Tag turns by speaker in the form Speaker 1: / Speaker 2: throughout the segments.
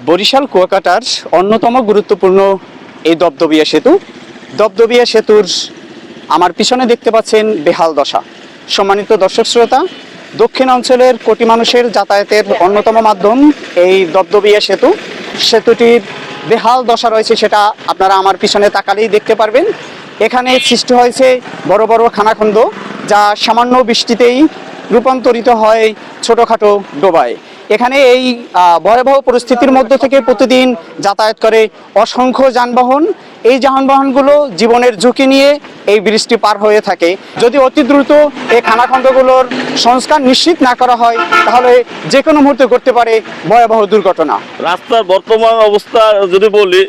Speaker 1: বরিশাল কুয়াকাটার অন্যতম গুরুত্বপূর্ণ এই দপদপিয়া সেতু। দপদপিয়া সেতুর আমার পিছনে দেখতে পাচ্ছেন বেহাল দশা। সম্মানিত দর্শক শ্রোতা, দক্ষিণ অঞ্চলের কোটি মানুষের যাতায়াতের অন্যতম মাধ্যম এই দপদপিয়া সেতু। সেতুটির বেহাল দশা রয়েছে, সেটা আপনারা আমার পিছনে তাকালেই দেখতে পারবেন। এখানে সৃষ্টি হয়েছে বড় বড় খানাখন্দ, যা সামান্য বৃষ্টিতেই রূপান্তরিত হয় ছোটোখাটো ডোবায়। এখানে এই ভয়াবহ পরিস্থিতির মধ্য থেকে প্রতিদিন যাতায়াত করে অসংখ্য যানবাহন। এই যানবাহনগুলো জীবনের ঝুঁকি নিয়ে এই ব্রিজটি পার হয়ে থাকে। যদি অতি দ্রুত এই খানাখন্দগুলোর সংস্কার নিশ্চিত না করা হয়, তাহলে যে কোনো মুহূর্তে ঘটতে পারে ভয়াবহ দুর্ঘটনা।
Speaker 2: রাস্তার বর্তমান অবস্থা যদি বলি,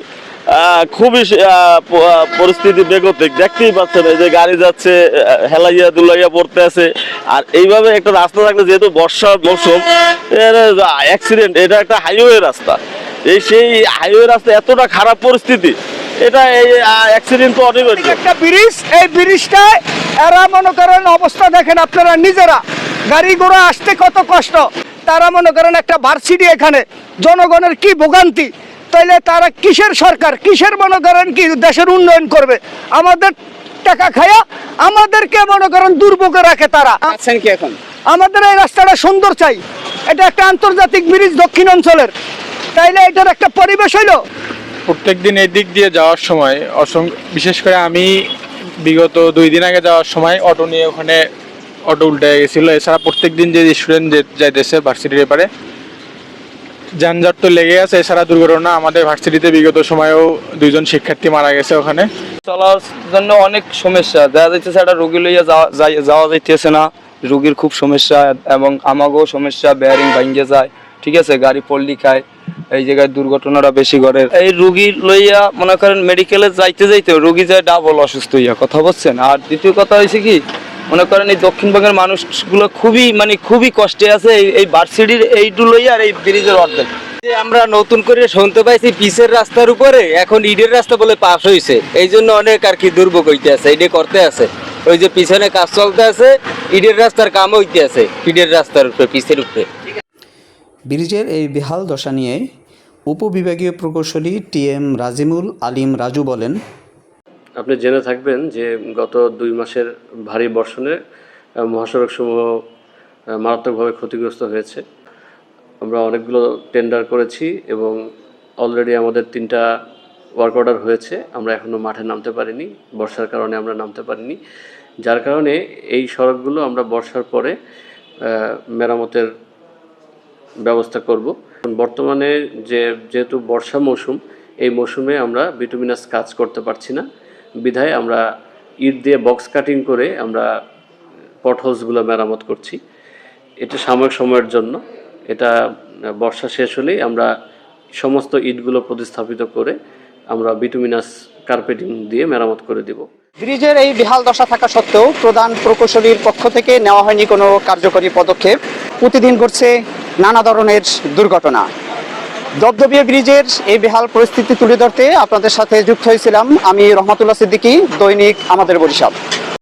Speaker 2: খুবই পরিস্থিতি বেগতিক। দেখতেই পাচ্ছেন এই যে গাড়ি যাচ্ছে, হেলাইয়া দুলাইয়া পড়তে আছে। আর এইভাবে একটা রাস্তা থাকলে, যেহেতু বর্ষার মৌসুম, অ্যাক্সিডেন্ট, এটা একটা হাইওয়ে রাস্তা। সেই হাইওয়ে রাস্তা এতটা খারাপ পরিস্থিতি, এটা এই অ্যাক্সিডেন্ট তো অনিবার্য।
Speaker 3: একটা ব্রিজ, এই ব্রিজটায় এরা মনে করেন অবস্থা দেখেন আপনারা নিজেরা, গাড়ি ঘোড়া আসতে কত কষ্ট। তারা মনে করেন একটা ভার্সিটি, এখানে জনগণের কি ভোগান্তি। তাইলে তারা কিসের সরকার, কিসের মনে করেন কি দেশের উন্নয়ন করবে? আমাদের টাকা খায়া আমাদেরকে মনে করেন দুর্ভোগে রাখে তারা।
Speaker 1: আছেন কি এখন?
Speaker 3: আমাদের এই রাস্তাটা সুন্দর চাই, এটা একটা আন্তর্জাতিক ব্রিজ দক্ষিণ অঞ্চলের, তাইলে এটার একটা পরিবেশ হইলো।
Speaker 4: প্রত্যেকদিন এই দিক দিয়ে যাওয়ার সময় বিশেষ করে আমি বিগত 2 দিন আগে যাওয়ার সময় অটো নিয়ে ওখানে অটো উল্টে গেছিলো। এছাড়া প্রত্যেকদিন যে স্টুডেন্ট যাইতেছে ভার্সিটির ব্যাপারে যানজট তো লেগে আছে। এছাড়া দুর্ঘটনা আমাদের ভার্সিটিতে বিগত সময়েও 2জন শিক্ষার্থী মারা গেছে ওখানে।
Speaker 5: চলার জন্য অনেক সমস্যা দেখা যাইতেছে, একটা রোগী লইয়া যাওয়া যাইতেছে না, রোগীর খুব সমস্যা, এবং আমাকেও সমস্যা, বেয়ারিং ভাঙ্গে যায়, ঠিক আছে, গাড়ি পল্লি খায়, এই জায়গায় দুর্ঘটনাটা বেশি করে। এই রোগী লইয়া মনে করেন মেডিকেলে যাইতে যাইতে রোগী যায় ডাবল অসুস্থ হইয়া, কথা বলছেন। আর দ্বিতীয় কথা হয়েছে কি, মনে করেন এই দক্ষিণবঙ্গের মানুষগুলো খুবই কষ্টে আছে এই ভার্সিটির এইটু লইয়া আর এই ব্রিজের অর্ধেক।
Speaker 6: আমরা নতুন করে শুনতে পাইছি পিচের রাস্তার উপরে এখন ইটের রাস্তা বলে পাস হয়েছে, এই জন্য অনেক আর কি দুর্ভোগ হইতে আছে, এটা করতে আছে। ওই যে পিছনে কাজ চলতে আছে, ইটের রাস্তার কাম হইতে আছে, ইটের রাস্তার উপরে, পিচের উপরে।
Speaker 1: ব্রিজের এই বেহাল দশা নিয়ে উপবিভাগীয় প্রকৌশলী TM রাজিমুল আলিম রাজু বলেন,
Speaker 7: আপনি জেনে থাকবেন যে গত 2 মাসের ভারী বর্ষণে মহাসড়কসমূহ মারাত্মকভাবে ক্ষতিগ্রস্ত হয়েছে। আমরা অনেকগুলো টেন্ডার করেছি এবং অলরেডি আমাদের 3টা ওয়ার্ক অর্ডার হয়েছে। আমরা এখনও মাঠে নামতে পারিনি, বর্ষার কারণে আমরা নামতে পারিনি। যার কারণে এই সড়কগুলো আমরা বর্ষার পরে মেরামতের ব্যবস্থা করব। বর্তমানে যেহেতু বর্ষা মৌসুম, এই মৌসুমে আমরা বিটুমিনাস কাজ করতে পারছি না, বিধায় আমরা ইট দিয়ে বক্স কাটিং করে আমরা পটহোলসগুলো মেরামত করছি। এটা সাময়িক সময়ের জন্য, এটা বর্ষা শেষ হলেই আমরা সমস্ত ইটগুলো প্রতিস্থাপিত করে আমরা বিটুমিনাস কার্পেটিং দিয়ে মেরামত করে দিব।
Speaker 1: ব্রিজের এই বেহাল দশা থাকা সত্ত্বেও প্রধান প্রকৌশলীর পক্ষ থেকে নেওয়া হয়নি কোনো কার্যকরী পদক্ষেপ। প্রতিদিন ঘটছে নানা ধরনের দুর্ঘটনা। দপদপিয়া ব্রিজের এই বেহাল পরিস্থিতি তুলে ধরতে আপনাদের সাথে যুক্ত হয়েছিলাম আমি রহমতুল্লাহ সিদ্দিকী, দৈনিক আমাদের বরিশাল।